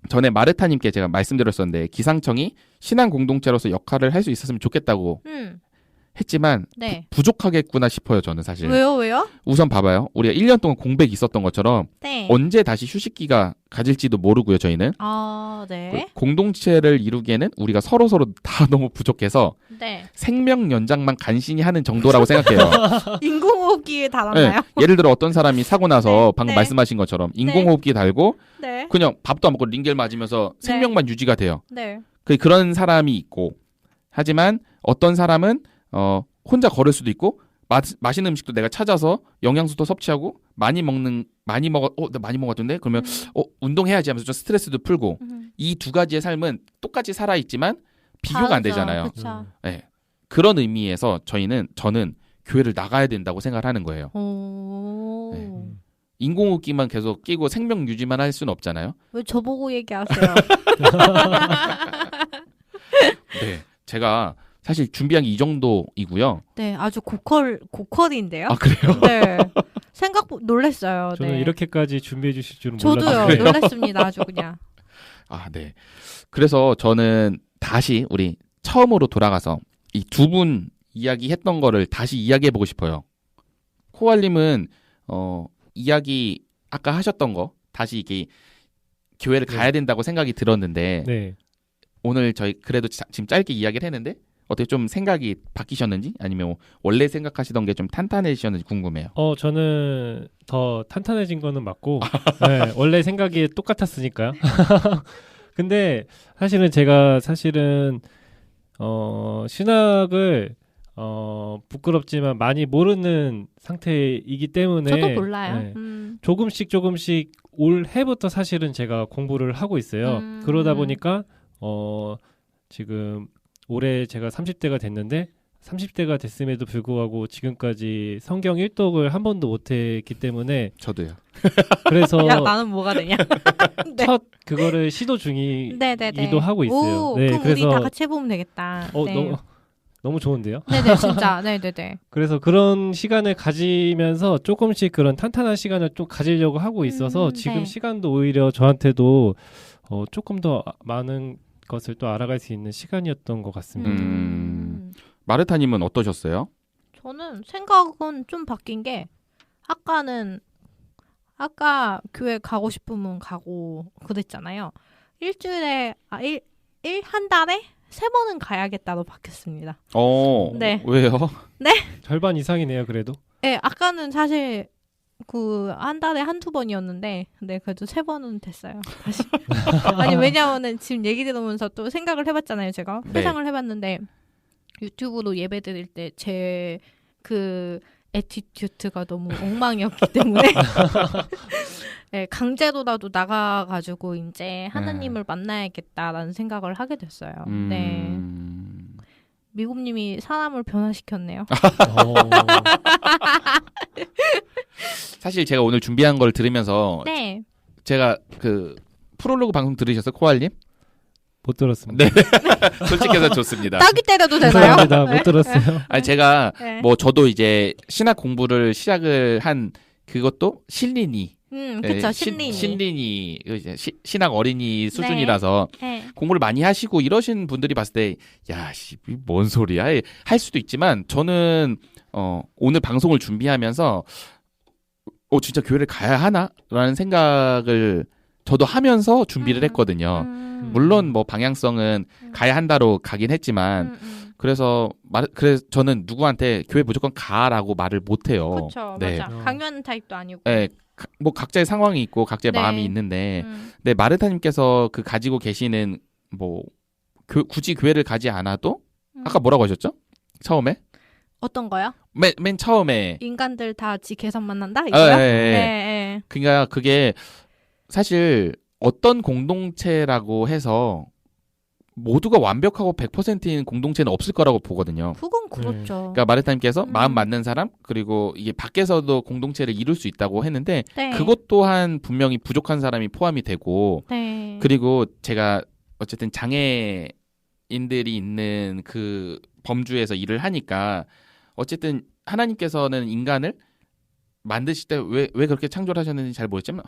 전에 마르타님께 제가 말씀드렸었는데 기상청이 신앙 공동체로서 역할을 할 수 있었으면 좋겠다고 했지만 네. 부족하겠구나 싶어요. 저는 사실. 왜요? 우선 봐봐요. 우리가 1년 동안 공백이 있었던 것처럼 네. 언제 다시 휴식기가 가질지도 모르고요. 저희는. 네. 공동체를 이루기에는 우리가 서로서로 다 너무 부족해서 네. 생명 연장만 간신히 하는 정도라고 생각해요. 인공호흡기에 달았나요? 네. 예를 들어 어떤 사람이 사고 나서 네. 방금 네. 말씀하신 것처럼 인공호흡기 달고 네. 그냥 밥도 안 먹고 링겔 맞으면서 네. 생명만 유지가 돼요. 네. 그런 사람이 있고 하지만 어떤 사람은 혼자 걸을 수도 있고 맛있는 음식도 내가 찾아서 영양소도 섭취하고 나 많이 먹었던데 그러면 운동해야지 하면서 좀 스트레스도 풀고 이 두 가지의 삶은 똑같이 살아있지만 비교가 안 되잖아요. 네. 그런 의미에서 저는 교회를 나가야 된다고 생각을 하는 거예요. 네. 인공호흡기만 계속 끼고 생명 유지만 할 수는 없잖아요. 왜 저보고 얘기하세요? 네, 제가 사실 준비한 게 이 정도이고요. 네, 아주 고퀄인데요. 아 그래요? 네, 놀랬어요. 저는 네. 이렇게 주시해 주실 줄은 저도요. 몰랐어요. 놀랐습니다. 아주 그냥. 아 네. 그래서 저는 다시 우리 처음으로 돌아가서 이 두 분 이야기했던 거를 다시 이야기해보고 싶어요. 코알님은 이야기 아까 하셨던 거 다시 이게 교회를 가야 된다고 생각이 들었는데 네. 오늘 저희 그래도 지금 짧게 이야기를 했는데 어떻게 좀 생각이 바뀌셨는지 아니면 원래 생각하시던 게 좀 탄탄해지셨는지 궁금해요. 저는 더 탄탄해진 거는 맞고 네, 원래 생각이 똑같았으니까요. 근데 제가 신학을 부끄럽지만 많이 모르는 상태이기 때문에 저도 몰라요. 네, 조금씩 올해부터 사실은 제가 공부를 하고 있어요. 그러다 보니까 지금 올해 제가 30대가 됐는데 30대가 됐음에도 불구하고 지금까지 성경 1독을 한 번도 못했기 때문에 저도요. 그래서 야 나는 뭐가 되냐? 네. 첫 그거를 시도 중이기도 하고 있어요. 오, 네, 그럼 그래서 우리 다 같이 해보면 되겠다. 네. 너무 좋은데요? 네네 진짜 네네네. 그래서 그런 시간을 가지면서 조금씩 그런 탄탄한 시간을 좀 가지려고 하고 있어서 지금 네. 시간도 오히려 저한테도 조금 더 많은 것을 또 알아갈 수 있는 시간이었던 것 같습니다. 마르타님은 어떠셨어요? 저는 생각은 좀 바뀐 게 아까 교회 가고 싶으면 가고 그랬잖아요. 한 달에 3번은 가야겠다로 바뀌었습니다. 네. 왜요? 네? 절반 이상이네요, 그래도. 네, 아까는 사실 한 달에 1-2번이었는데 네, 그래도 3번은 됐어요. 다시. 아니, 왜냐면은 지금 얘기 들으면서 또 생각을 해봤잖아요, 제가. 네. 회상을 해봤는데 유튜브로 예배 드릴 때 제 애티튜드가 너무 엉망이었기 때문에 네, 강제로라도 나가가지고 이제 하나님을 만나야겠다라는 생각을 하게 됐어요. 네. 미국님이 사람을 변화시켰네요. 사실 제가 오늘 준비한 걸 들으면서 네. 제가 그 프롤로그 방송 들으셨어요? 코알님? 못 들었습니다. 네. 솔직해서 좋습니다. 따기 때려도 되나요? 죄송합니다. 못 들었어요. 아니 제가 네. 저도 이제 신학 공부를 시작을 한 그것도 신린이. 그쵸. 신린이. 신린이 이제 신학 어린이 수준이라서 네. 공부를 많이 하시고 이러신 분들이 봤을 때 야, 뭔 소리야? 할 수도 있지만 저는 오늘 방송을 준비하면서 진짜 교회를 가야 하나라는 생각을 저도 하면서 준비를 했거든요. 물론 방향성은 가야 한다로 가긴 했지만 그래서 저는 누구한테 교회 무조건 가라고 말을 못 해요. 그렇죠. 네. 맞아. 강요하는 타입도 아니고. 네. 각자의 상황이 있고 각자의 네. 마음이 있는데 네, 마르타님께서 가지고 계시는 굳이 교회를 가지 않아도 아까 뭐라고 하셨죠? 처음에? 어떤 거요? 맨 처음에 인간들 다 지 개선 만난다? 이거요? 네. 그러니까 그게 사실 어떤 공동체라고 해서 모두가 완벽하고 100%인 공동체는 없을 거라고 보거든요. 그건 그렇죠. 그러니까 마르타님께서 마음 맞는 사람 그리고 이게 밖에서도 공동체를 이룰 수 있다고 했는데 네. 그것 또한 분명히 부족한 사람이 포함이 되고 네. 그리고 제가 어쨌든 장애인들이 있는 그 범주에서 일을 하니까 어쨌든 하나님께서는 인간을 만드실 때 왜 그렇게 창조를 하셨는지 잘 모르겠지만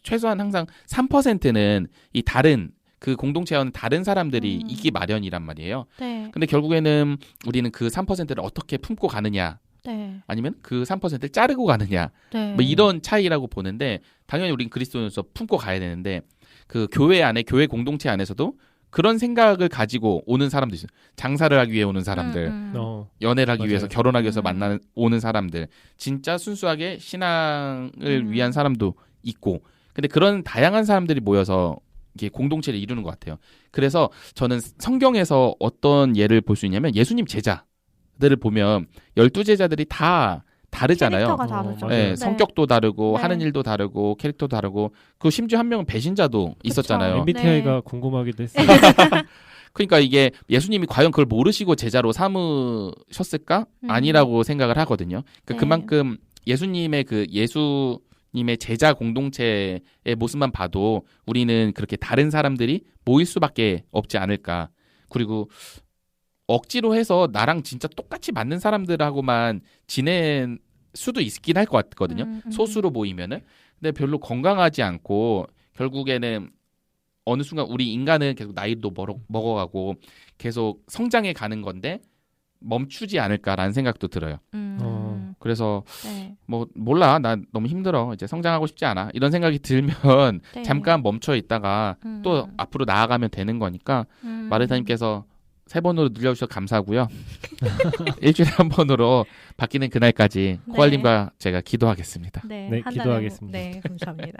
최소한 항상 3%는 이 다른 그 공동체와는 다른 사람들이 있기 마련이란 말이에요. 네. 근데 결국에는 우리는 그 3%를 어떻게 품고 가느냐 네. 아니면 그 3%를 자르고 가느냐 네. 뭐 이런 차이라고 보는데 당연히 우린 그리스도인으로서 품고 가야 되는데 그 교회 안에 교회 공동체 안에서도 그런 생각을 가지고 오는 사람들 있어요. 장사를 하기 위해 오는 사람들, 연애를 하기 맞아요. 위해서 결혼하기 위해서 오는 사람들, 진짜 순수하게 신앙을 위한 사람도 있고, 근데 그런 다양한 사람들이 모여서 이게 공동체를 이루는 것 같아요. 그래서 저는 성경에서 어떤 예를 볼 수 있냐면 예수님 제자들을 보면 12제자들이 다 다르잖아요. 캐릭터가 다르죠. 네, 네. 성격도 다르고 네. 하는 일도 다르고 캐릭터도 다르고 그 심지어 한 명은 배신자도 있었잖아요. MBTI가 네. 궁금하기도 했어요. 그러니까 이게 예수님이 과연 그걸 모르시고 제자로 삼으셨을까? 아니라고 생각을 하거든요. 그러니까 네. 그만큼 예수님의 예수님의 제자 공동체의 모습만 봐도 우리는 그렇게 다른 사람들이 모일 수밖에 없지 않을까. 그리고 억지로 해서 나랑 진짜 똑같이 맞는 사람들하고만 지낼 수도 있긴 할 것 같거든요. 소수로 모이면은. 근데 별로 건강하지 않고 결국에는 어느 순간 우리 인간은 계속 나이도 먹어가고 계속 성장해 가는 건데 멈추지 않을까라는 생각도 들어요. 그래서 네. 뭐 몰라, 나 너무 힘들어, 이제 성장하고 싶지 않아, 이런 생각이 들면 네. 잠깐 멈춰 있다가 또 앞으로 나아가면 되는 거니까 마르타님께서 3번으로 늘려주셔서 감사하고요. 일주일에 한 번으로 바뀌는 그날까지 네. 코알님과 제가 기도하겠습니다. 네, 네, 한 기도하겠습니다. 달에 네, 감사합니다.